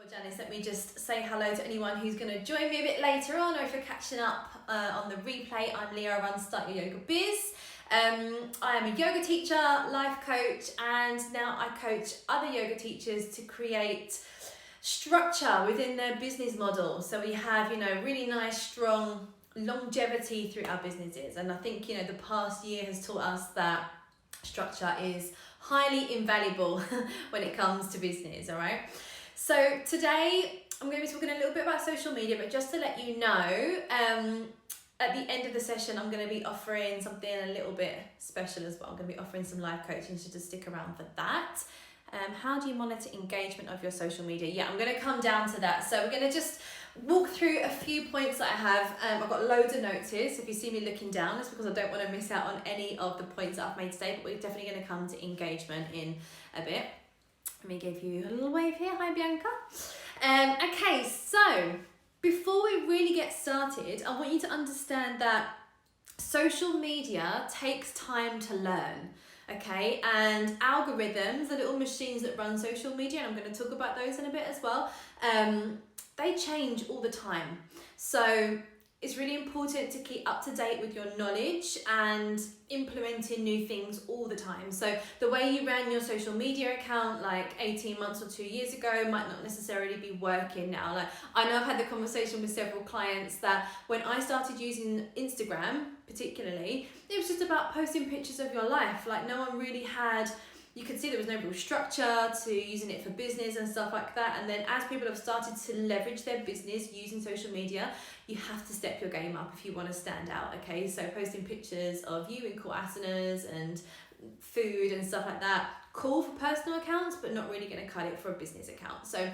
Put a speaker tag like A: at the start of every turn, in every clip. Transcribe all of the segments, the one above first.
A: Janice, let me just say hello to anyone who's going to join me a bit later on, or if you're catching up on the replay. I'm Leah, I run Start Your Yoga Biz. I am a yoga teacher, life coach, and now I coach other yoga teachers to create structure within their business model. So we have, really nice, strong longevity through our businesses. And I think, the past year has taught us that structure is highly invaluable when it comes to business, all right? So today I'm going to be talking a little bit about social media, but just to let you know, at the end of the session, I'm going to be offering something a little bit special as well. I'm going to be offering some live coaching, so just stick around for that. How do you monitor engagement of your social media? Yeah, I'm going to come down to that. So we're going to just walk through a few points that I have. I've got loads of notes here, so if you see me looking down, it's because I don't want to miss out on any of the points that I've made today, but we're definitely going to come to engagement in a bit. Let me give you a little wave here. Hi, Bianca. Okay, so before we really get started, I want you to understand that social media takes time to learn, okay? And algorithms, the little machines that run social media, and I'm going to talk about those in a bit as well, they change all the time. So it's really important to keep up to date with your knowledge and implementing new things all the time. So the way you ran your social media account like 18 months or 2 years ago might not necessarily be working now. Like, I know I've had the conversation with several clients that when I started using Instagram particularly, it was just about posting pictures of your life. Like, no one really had, you could see there was no real structure to using it for business and stuff like that. And then as people have started to leverage their business using social media, you have to step your game up if you want to stand out, okay? So posting pictures of you in cool asanas and food and stuff like that, cool for personal accounts, but not really going to cut it for a business account. So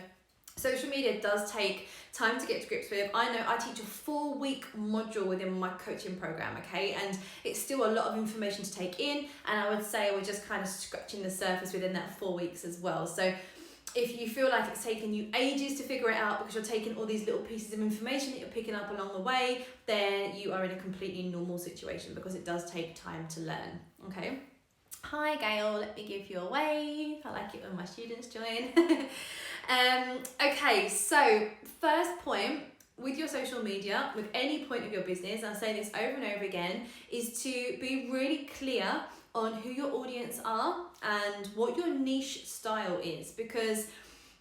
A: social media does take time to get to grips with. I know I teach a 4-week module within my coaching program, okay? And it's still a lot of information to take in. And I would say we're just kind of scratching the surface within that 4 weeks as well. So if you feel like it's taken you ages to figure it out because you're taking all these little pieces of information that you're picking up along the way, then you are in a completely normal situation because it does take time to learn, okay? Hi Gail, let me give you a wave. I like it when my students join. Okay, so first point with your social media, with any point of your business, I say this over and over again, is to be really clear on who your audience are and what your niche style is. Because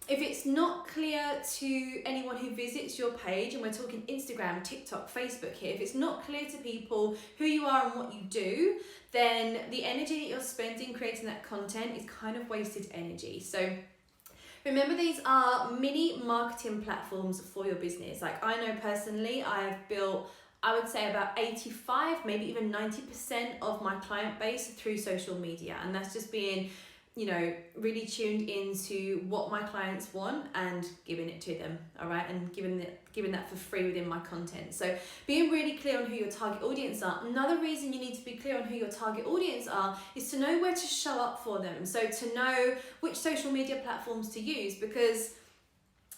A: if it's not clear to anyone who visits your page, and we're talking Instagram, TikTok, Facebook here, if it's not clear to people who you are and what you do, then the energy that you're spending creating that content is kind of wasted energy. So remember, these are mini marketing platforms for your business. Like, I know personally, I've built, I would say about 85, maybe even 90% of my client base through social media. And that's just being, really tuned into what my clients want and giving it to them, all right? And giving that for free within my content. So being really clear on who your target audience are. Another reason you need to be clear on who your target audience are is to know where to show up for them. So to know which social media platforms to use, because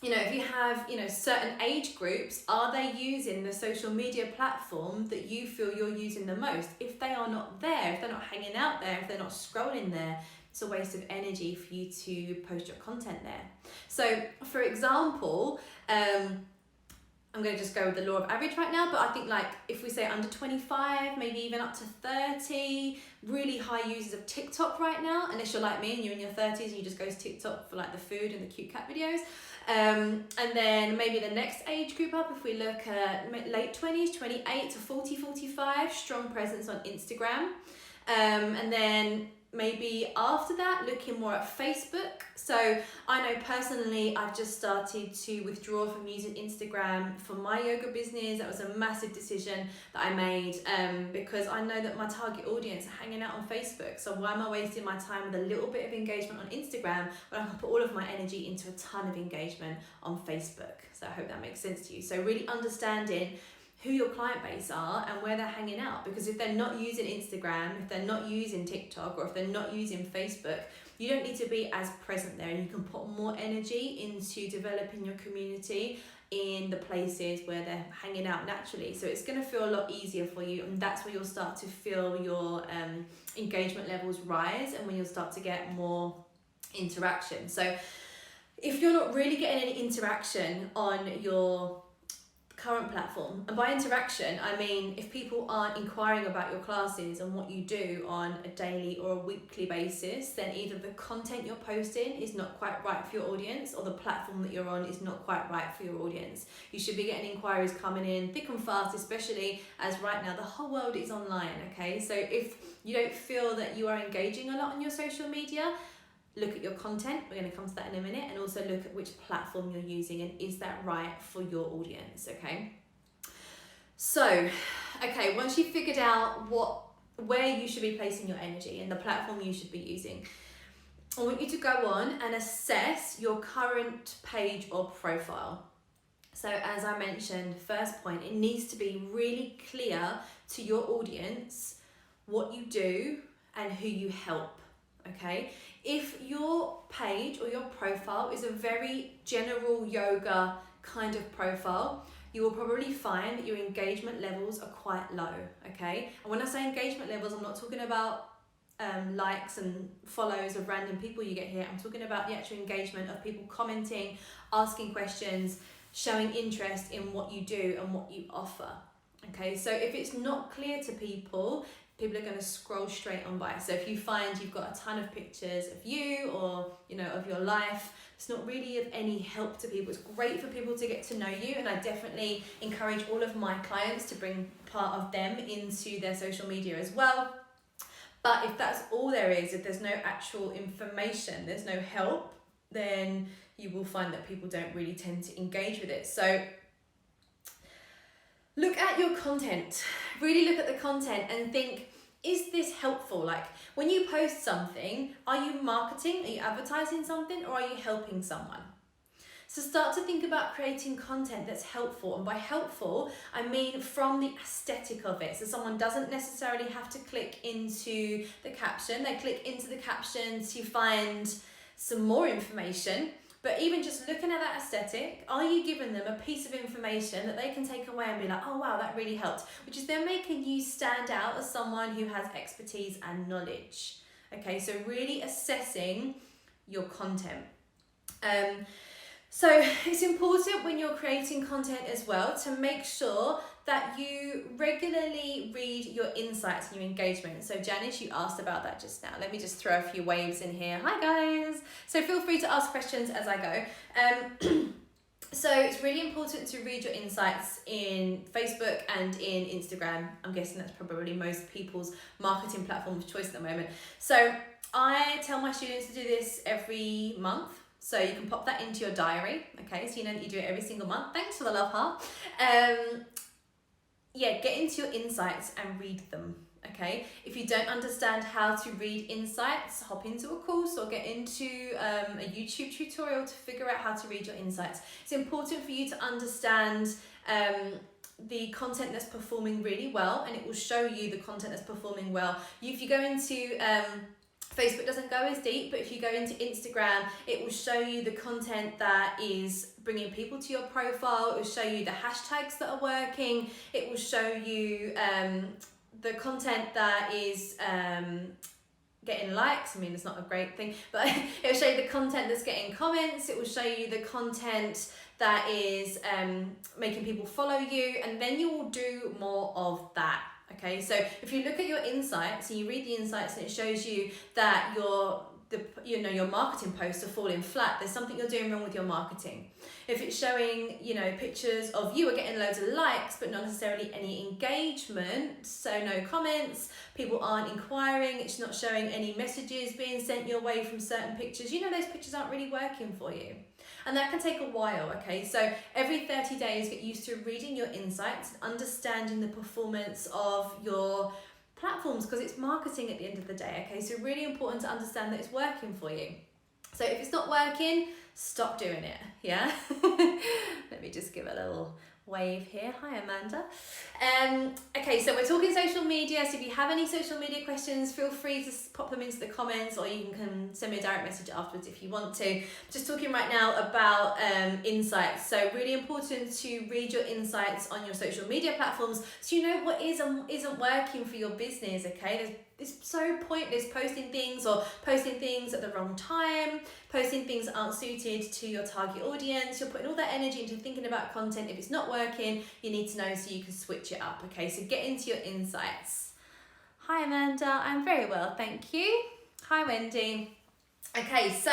A: if you have, certain age groups, are they using the social media platform that you feel you're using the most? If they are not there, if they're not hanging out there, if they're not scrolling there, it's a waste of energy for you to post your content there. So for example, I'm going to just go with the law of average right now, but I think like if we say under 25, maybe even up to 30, really high users of TikTok right now, unless you're like me and you're in your 30s and you just go to TikTok for like the food and the cute cat videos. And then maybe the next age group up, if we look at late 20s, 28 to 40, 45, strong presence on Instagram. And then maybe after that, looking more at Facebook. So I know personally, I've just started to withdraw from using Instagram for my yoga business. That was a massive decision that I made because I know that my target audience are hanging out on Facebook. So why am I wasting my time with a little bit of engagement on Instagram when I can put all of my energy into a ton of engagement on Facebook? So I hope that makes sense to you. So really understanding who your client base are and where they're hanging out. Because if they're not using Instagram, if they're not using TikTok, or if they're not using Facebook, you don't need to be as present there, and you can put more energy into developing your community in the places where they're hanging out naturally. So it's going to feel a lot easier for you, and that's where you'll start to feel your engagement levels rise and when you'll start to get more interaction. So if you're not really getting any interaction on your current platform, and by interaction I mean if people aren't inquiring about your classes and what you do on a daily or a weekly basis, then either the content you're posting is not quite right for your audience, or the platform that you're on is not quite right for your audience. You should be getting inquiries coming in thick and fast, especially as right now the whole world is online. Okay, so if you don't feel that you are engaging a lot on your social media, look at your content. We're going to come to that in a minute, and also look at which platform you're using and is that right for your audience. Okay, so once you've figured out where you should be placing your energy and the platform you should be using, I want you to go on and assess your current page or profile. So as I mentioned, first point, it needs to be really clear to your audience what you do and who you help. Okay, if your page or your profile is a very general yoga kind of profile, you will probably find that your engagement levels are quite low. Okay, and when I say engagement levels, I'm not talking about likes and follows of random people you get here. I'm talking about the actual engagement of people commenting, asking questions, showing interest in what you do and what you offer. Okay, so if it's not clear to people are going to scroll straight on by. So if you find you've got a ton of pictures of you or of your life, it's not really of any help to people. It's great for people to get to know you, and I definitely encourage all of my clients to bring part of them into their social media as well. But if that's all there is, if there's no actual information, there's no help, then you will find that people don't really tend to engage with it. So look at your content, really look at the content and think, is this helpful? Like when you post something, are you marketing, are you advertising something, or are you helping someone? So start to think about creating content that's helpful. And by helpful, I mean from the aesthetic of it. So someone doesn't necessarily have to click into the caption. They click into the caption to find some more information. But even just looking at that aesthetic, are you giving them a piece of information that they can take away and be like, oh wow, that really helped, which is then making you stand out as someone who has expertise and knowledge. Okay, so really assessing your content. So it's important when you're creating content as well to make sure that you regularly read your insights and your engagement. So Janice, you asked about that just now. Let me just throw a few waves in here. Hi guys. So feel free to ask questions as I go. So it's really important to read your insights in Facebook and in Instagram. I'm guessing that's probably most people's marketing platform of choice at the moment. So I tell my students to do this every month. So you can pop that into your diary, okay? So you know that you do it every single month. Thanks for the love heart. Get into your insights and read them, okay? If you don't understand how to read insights, hop into a course or get into a YouTube tutorial to figure out how to read your insights. It's important for you to understand the content that's performing really well, and it will show you the content that's performing well. If you go into Facebook, doesn't go as deep, but if you go into Instagram, it will show you the content that is bringing people to your profile. It will show you the hashtags that are working. It will show you the content that is getting likes. I mean, it's not a great thing, but it will show you the content that's getting comments. It will show you the content that is making people follow you, and then you will do more of that. Okay, so if you look at your insights and you read the insights and it shows you that your marketing posts are falling flat, there's something you're doing wrong with your marketing. If it's showing, pictures of you are getting loads of likes but not necessarily any engagement, so no comments, people aren't inquiring, it's not showing any messages being sent your way from certain pictures, those pictures aren't really working for you. And that can take a while, okay? So every 30 days, get used to reading your insights and understanding the performance of your platforms, because it's marketing at the end of the day, okay? So really important to understand that it's working for you. So if it's not working, stop doing it, yeah? Let me just give a little wave here. Hi, Amanda. Okay, so we're talking social media. So if you have any social media questions, feel free to pop them into the comments, or you can send me a direct message afterwards if you want to. Just talking right now about insights. So really important to read your insights on your social media platforms so you know what is and isn't working for your business, okay? There's it's so pointless posting things at the wrong time, posting things that aren't suited to your target audience. You're putting all that energy into thinking about content. If it's not working, you need to know so you can switch it up. Okay, so get into your insights. Hi Amanda, I'm very well, thank you. Hi Wendy. Okay, so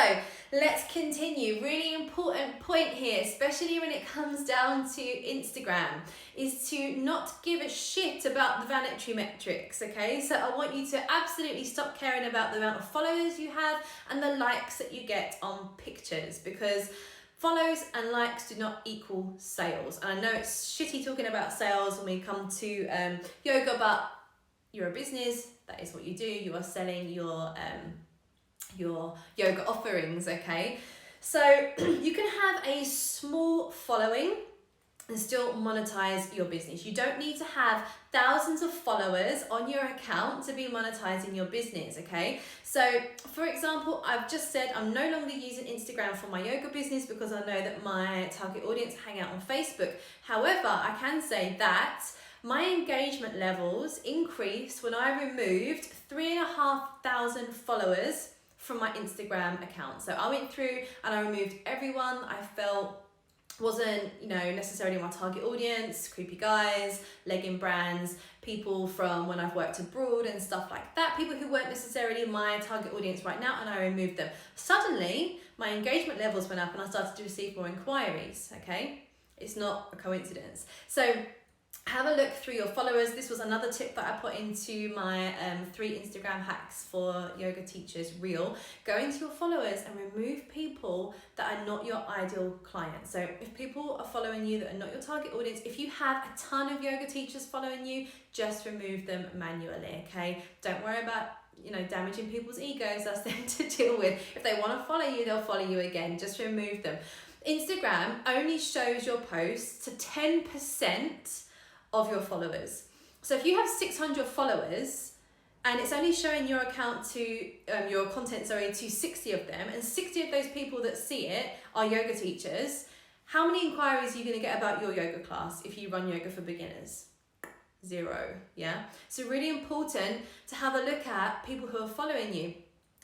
A: let's continue. Really important point here, especially when it comes down to Instagram, is to not give a shit about the vanity metrics, okay? So I want you to absolutely stop caring about the amount of followers you have and the likes that you get on pictures, because follows and likes do not equal sales. And I know it's shitty talking about sales when we come to yoga, but you're a business, that is what you do. You are selling your yoga offerings, okay? So you can have a small following and still monetize your business. You don't need to have thousands of followers on your account to be monetizing your business, okay? So for example, I've just said I'm no longer using Instagram for my yoga business because I know that my target audience hang out on Facebook. However, I can say that my engagement levels increased when I removed 3,500 followers from my Instagram account. So I went through and I removed everyone I felt wasn't, necessarily my target audience, creepy guys, legging brands, people from when I've worked abroad and stuff like that, people who weren't necessarily my target audience right now, and I removed them. Suddenly, my engagement levels went up and I started to receive more inquiries, okay? It's not a coincidence. So have a look through your followers. This was another tip that I put into my 3 Instagram hacks for yoga teachers reel. Go into your followers and remove people that are not your ideal client. So if people are following you that are not your target audience, if you have a ton of yoga teachers following you, just remove them manually, okay? Don't worry about damaging people's egos. That's them to deal with. If they want to follow you, they'll follow you again. Just remove them. Instagram only shows your posts to 10% of your followers. So if you have 600 followers and it's only showing your account to your content to 60 of them, and 60 of those people that see it are yoga teachers, how many inquiries are you going to get about your yoga class if you run yoga for beginners? 0. Yeah, so really important to have a look at people who are following you.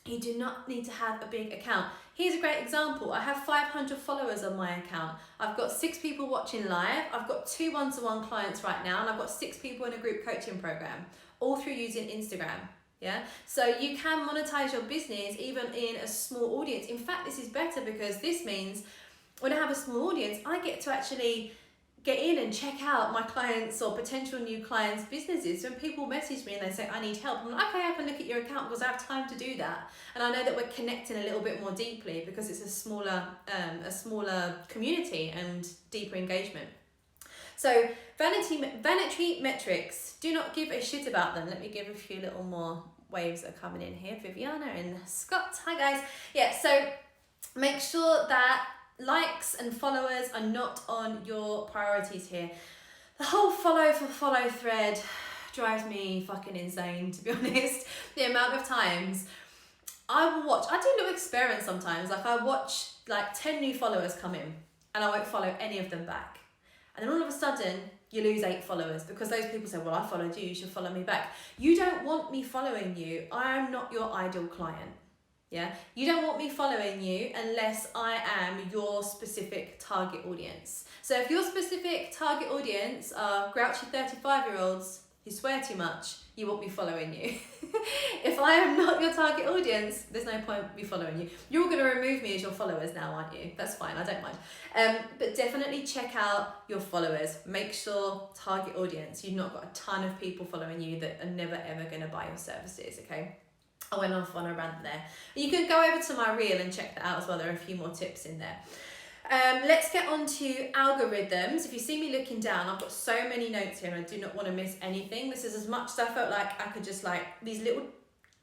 A: You do not need to have a big account. Here's a great example. I have 500 followers on my account. I've got 6 people watching live. I've got 2 one-to-one clients right now, and I've got 6 people in a group coaching program, all through using Instagram. Yeah, so you can monetize your business even in a small audience. In fact, this is better because this means when I have a small audience, I get to actually get in and check out my clients or potential new clients' businesses. When people message me and they say, I need help, I'm like, okay, I can look at your account because I have time to do that. And I know that we're connecting a little bit more deeply because it's a smaller community and deeper engagement. So vanity metrics, do not give a shit about them. Let me give a few little more waves that are coming in here. Viviana and Scott, hi guys. Yeah, so make sure that likes and followers are not on your priorities here. The whole follow for follow thread drives me fucking insane, to be honest. The amount of times I do little experiments sometimes. Like I watch 10 new followers come in and I won't follow any of them back. And then all of a sudden you lose 8 followers because those people say, well, I followed you should follow me back. You don't want me following you. I am not your ideal client. Yeah, you don't want me following you unless I am your specific target audience. So if your specific target audience are grouchy 35-year-olds who swear too much, you won't be following you. If I am not your target audience, there's no point me following you. You're going to remove me as your followers now, aren't you? That's fine, I don't mind. But definitely check out your followers. Make sure target audience. You've not got a ton of people following you that are never ever going to buy your services, okay? I went off on a rant there. You can go over to my reel and check that out as well. There are a few more tips in there. Let's get on to algorithms. If you see me looking down, I've got so many notes here and I do not want to miss anything. This is as much as I felt like I could just these little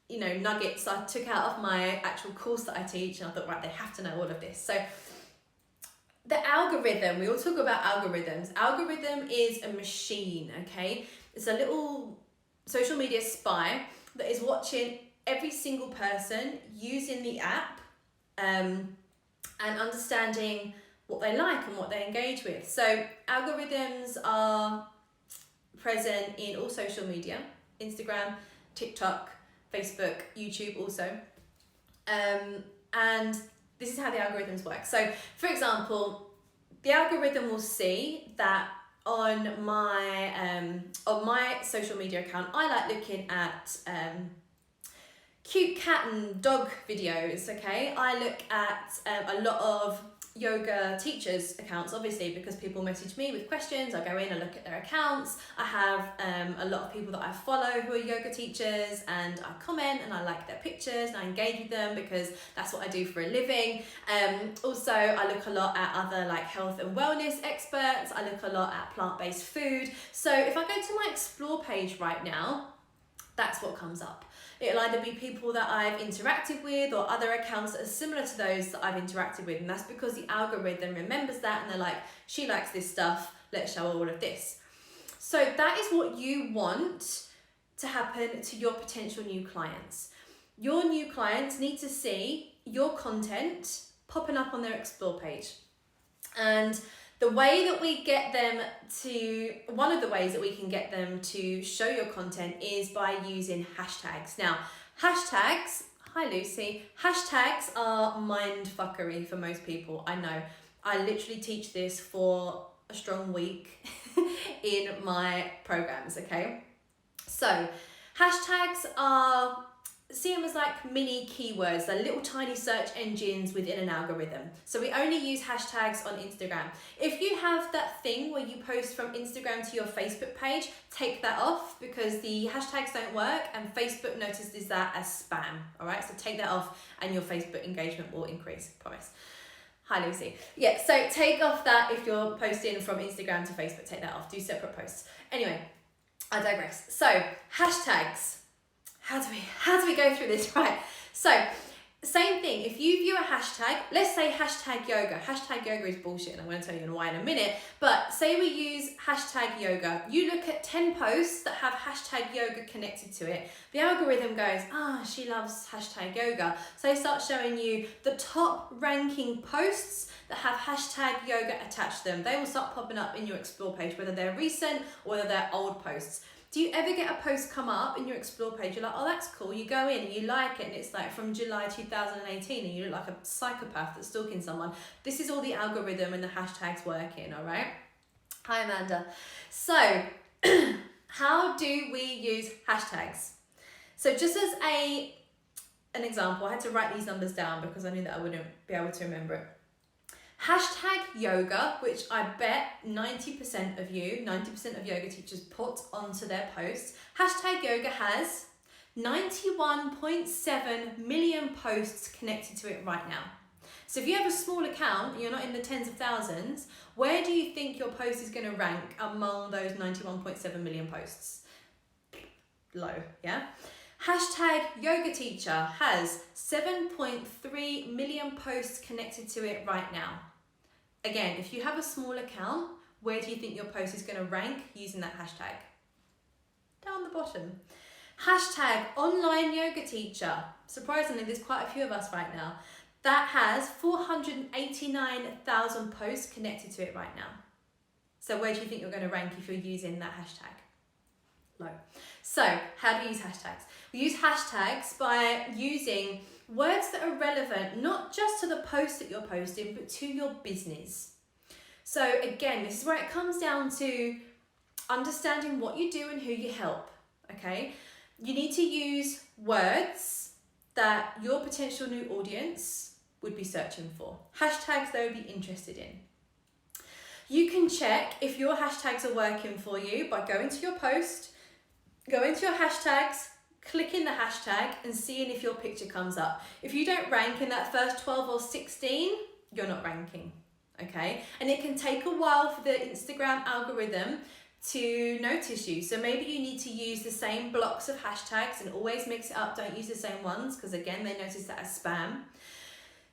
A: nuggets I took out of my actual course that I teach, and I thought, right, they have to know all of this. So the algorithm, we all talk about algorithms. Algorithm is a machine, okay? It's a little social media spy that is watching every single person using the app and understanding what they like and what they engage with. So algorithms are present in all social media, Instagram, TikTok, Facebook, YouTube also. And this is how the algorithms work. So for example, the algorithm will see that on my social media account, I like looking at cute cat and dog videos, okay? I look at a lot of yoga teachers' accounts, obviously, because people message me with questions. I go in and look at their accounts. I have a lot of people that I follow who are yoga teachers, and I comment and I like their pictures and I engage with them because that's what I do for a living. Also, I look a lot at other like health and wellness experts. I look a lot at plant-based food. So if I go to my explore page right now, that's what comes up. It'll either be people that I've interacted with or other accounts that are similar to those that I've interacted with. And that's because the algorithm remembers that and they're like, she likes this stuff, let's show her all of this. So that is what you want to happen to your potential new clients. Your new clients need to see your content popping up on their explore page. And the way that we get them to, one of the ways that we can get them to show your content is by using hashtags. Now, hashtags, hi Lucy, hashtags are mindfuckery for most people. I know, I literally teach this for a strong week in my programs, okay? So, hashtags are, see them as like mini keywords. They're little tiny search engines within an algorithm. So we only use hashtags on Instagram. If you have that thing where you post from Instagram to your Facebook page, take that off because the hashtags don't work and Facebook notices that as spam. All right, so take that off and your Facebook engagement will increase, promise. Hi Lucy. Yeah, so take off that if you're posting from Instagram to Facebook, take that off, do separate posts. Anyway, I digress. So hashtags. How do we go through this? Right, so same thing, if you view a hashtag, let's say hashtag yoga. Hashtag yoga is bullshit and I'm going to tell you why in a minute, but say we use hashtag yoga. You look at 10 posts that have hashtag yoga connected to it. The algorithm goes, she loves hashtag yoga. So they start showing you the top ranking posts that have hashtag yoga attached to them. They will start popping up in your explore page, whether they're recent or whether they're old posts. Do you ever get a post come up in your explore page? You're like, oh, that's cool. You go in and you like it and it's like from July 2018 and you look like a psychopath that's stalking someone. This is all the algorithm and the hashtags working, all right? Hi, Amanda. So how do we use hashtags? So just as an example, I had to write these numbers down because I knew that I wouldn't be able to remember it. Hashtag yoga, which I bet 90% of yoga teachers put onto their posts. Hashtag yoga has 91.7 million posts connected to it right now. So if you have a small account and you're not in the tens of thousands, where do you think your post is going to rank among those 91.7 million posts? Low, yeah? Hashtag yoga teacher has 7.3 million posts connected to it right now. Again, if you have a small account, where do you think your post is going to rank using that hashtag? Down the bottom. Hashtag online yoga teacher. Surprisingly, there's quite a few of us right now. That has 489,000 posts connected to it right now. So where do you think you're going to rank if you're using that hashtag? Low. So how do we use hashtags? We use hashtags by using words that are relevant, not just to the post that you're posting, but to your business. So again, this is where it comes down to understanding what you do and who you help, okay? You need to use words that your potential new audience would be searching for. Hashtags they would be interested in. You can check if your hashtags are working for you by going to your post, go into your hashtags, clicking the hashtag and seeing if your picture comes up. If you don't rank in that first 12 or 16, you're not ranking, okay? And it can take a while for the Instagram algorithm to notice you. So maybe you need to use the same blocks of hashtags and always mix it up. Don't use the same ones because again, they notice that as spam.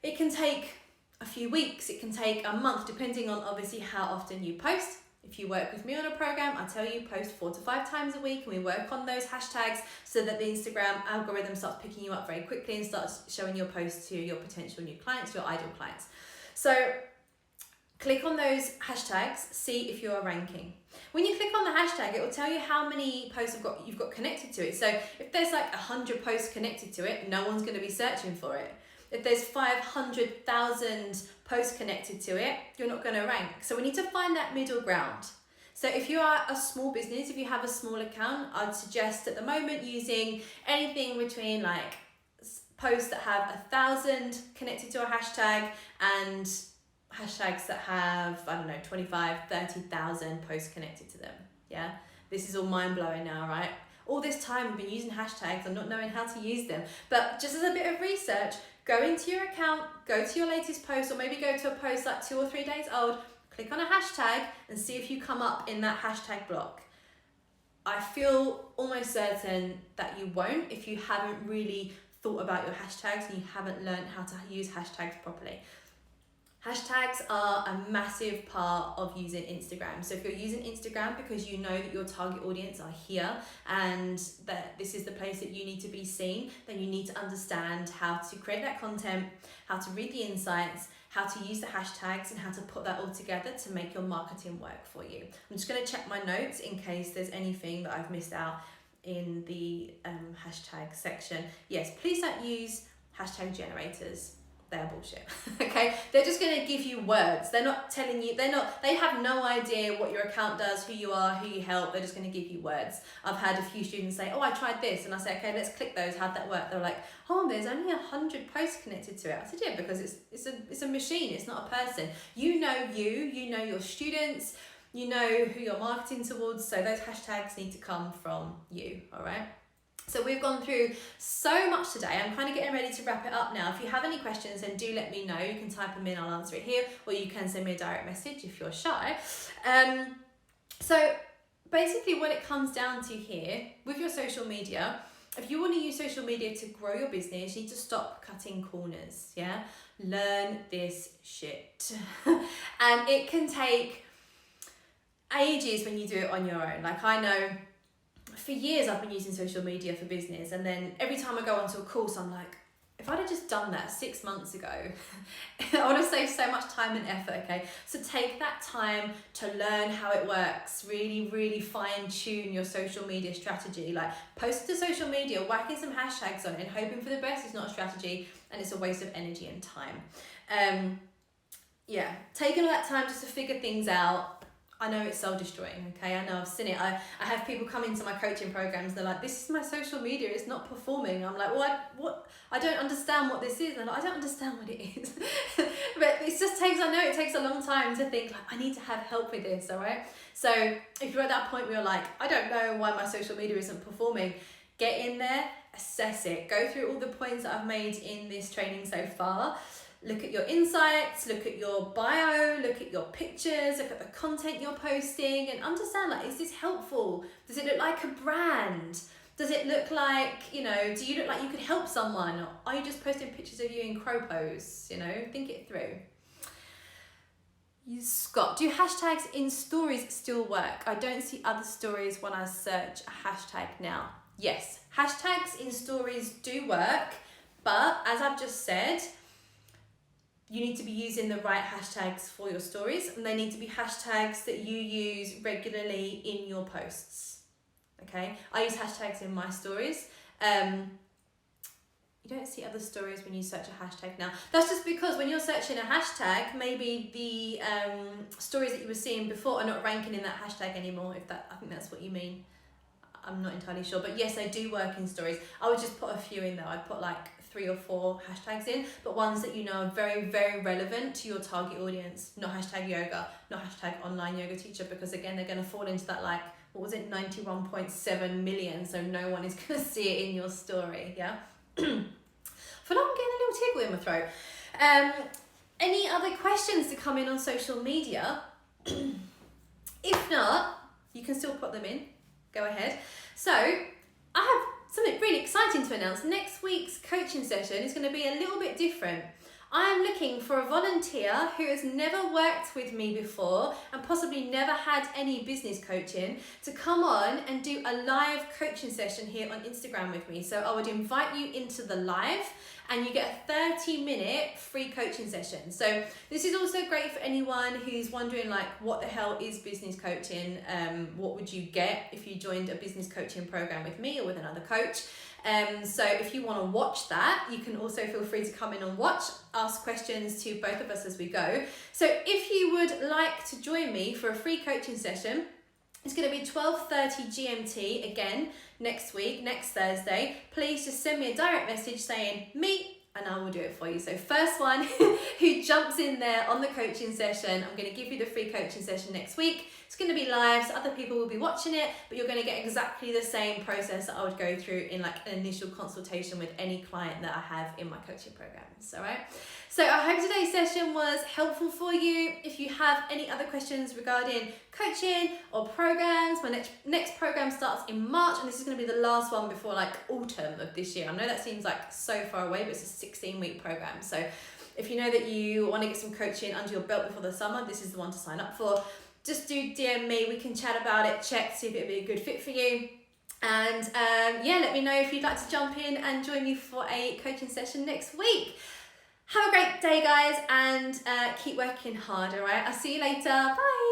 A: It can take a few weeks, it can take a month, depending on obviously how often you post. If you work with me on a program, I tell you post 4 to 5 times a week and we work on those hashtags so that the Instagram algorithm starts picking you up very quickly and starts showing your posts to your potential new clients, your ideal clients. So click on those hashtags, see if you're ranking. When you click on the hashtag, it will tell you how many posts you've got connected to it. So if there's like 100 posts connected to it, no one's going to be searching for it. If there's 500,000 posts connected to it, you're not going to rank. So we need to find that middle ground. So if you are a small business, if you have a small account, I'd suggest at the moment using anything between like posts that have 1,000 connected to a hashtag and hashtags that have, I don't know, 25, 30,000 posts connected to them. Yeah, this is all mind-blowing now, right? All this time we've been using hashtags and not knowing how to use them. But just as a bit of research, go into your account, go to your latest post, or maybe go to a post like 2 or 3 days old, click on a hashtag and see if you come up in that hashtag block. I feel almost certain that you won't if you haven't really thought about your hashtags and you haven't learned how to use hashtags properly. Hashtags are a massive part of using Instagram. So if you're using Instagram because you know that your target audience are here and that this is the place that you need to be seen, then you need to understand how to create that content, how to read the insights, how to use the hashtags, and how to put that all together to make your marketing work for you. I'm just going to check my notes in case there's anything that I've missed out in the hashtag section. Yes, please don't use hashtag generators. They're bullshit. Okay, they're just going to give you words. They're not telling you, they have no idea what your account does, who you are, who you help. They're just going to give you words. I've had a few students say, oh, I tried this, and I say, okay, let's click those. How'd that work? They're like, oh, there's only 100 posts connected to it. I said, yeah, because it's a machine. It's not a person. You know your students, you know who you're marketing towards. So those hashtags need to come from you. All right. So we've gone through so much today. I'm kind of getting ready to wrap it up now. If you have any questions, then do let me know. You can type them in, I'll answer it here, or you can send me a direct message if you're shy. So basically what it comes down to here, with your social media, if you want to use social media to grow your business, you need to stop cutting corners, yeah? Learn this shit. And it can take ages when you do it on your own. Like I know, for years I've been using social media for business, and then every time I go onto a course I'm like, if I'd have just done that 6 months ago, I would have saved so much time and effort, okay? So take that time to learn how it works, really fine tune your social media strategy. Like post to social media, whacking some hashtags on it and hoping for the best is not a strategy, and it's a waste of energy and time. Yeah, taking all that time just to figure things out, I know it's soul destroying, okay? I know, I've seen it. I have people come into my coaching programs, they're like, this is my social media, it's not performing. I'm like, well, I don't understand what this is. And I don't understand what it is. But it just takes, I know it takes a long time to think, like, I need to have help with this, all right? So if you're at that point where you're like, I don't know why my social media isn't performing, get in there, assess it, go through all the points that I've made in this training so far. Look at your insights, look at your bio, look at your pictures, look at the content you're posting, and understand, like, is this helpful? Does it look like a brand? Does it look like, do you look like you could help someone? Or are you just posting pictures of you in crow pose? Think it through. Scott, do hashtags in stories still work? I don't see other stories when I search a hashtag now. Yes, hashtags in stories do work, but as I've just said, you need to be using the right hashtags for your stories, and they need to be hashtags that you use regularly in your posts. Okay, I use hashtags in my stories. You don't see other stories when you search a hashtag now. That's just because when you're searching a hashtag, maybe the stories that you were seeing before are not ranking in that hashtag anymore. I think that's what you mean. I'm not entirely sure, but yes, they do work in stories. I would just put a few in though. I'd put like 3 or 4 hashtags in, but ones that are very, very relevant to your target audience. Not hashtag yoga, not hashtag online yoga teacher, because again, they're going to fall into that 91.7 million, so no one is going to see it in your story, yeah? I feel like I'm getting a little tickle in my throat. Any other questions to come in on social media? If not, you can still put them in. Go ahead. So I have something really exciting to announce. Next week's coaching session is going to be a little bit different. I am looking for a volunteer who has never worked with me before and possibly never had any business coaching to come on and do a live coaching session here on Instagram with me. So I would invite you into the live, and you get a 30-minute free coaching session. So this is also great for anyone who's wondering like, what the hell is business coaching? What would you get if you joined a business coaching program with me or with another coach? So if you want to watch that, you can also feel free to come in and watch, ask questions to both of us as we go. So if you would like to join me for a free coaching session, it's going to be 12:30 GMT again next week, next Thursday. Please just send me a direct message saying me, and I will do it for you. So first one who jumps in there on the coaching session, I'm going to give you the free coaching session next week. It's going to be live, so other people will be watching it, but you're going to get exactly the same process that I would go through in like an initial consultation with any client that I have in my coaching programs. All right. So I hope today's session was helpful for you. If you have any other questions regarding coaching or programs, my next program starts in March, and this is going to be the last one before like autumn of this year. I know that seems like so far away, but it's a 16-week program. So if you know that you want to get some coaching under your belt before the summer, this is the one to sign up for. Just do DM me, we can chat about it, check, see if it'd be a good fit for you. And yeah, let me know if you'd like to jump in and join me for a coaching session next week. Have a great day, guys, and keep working hard, all right? I'll see you later. Bye.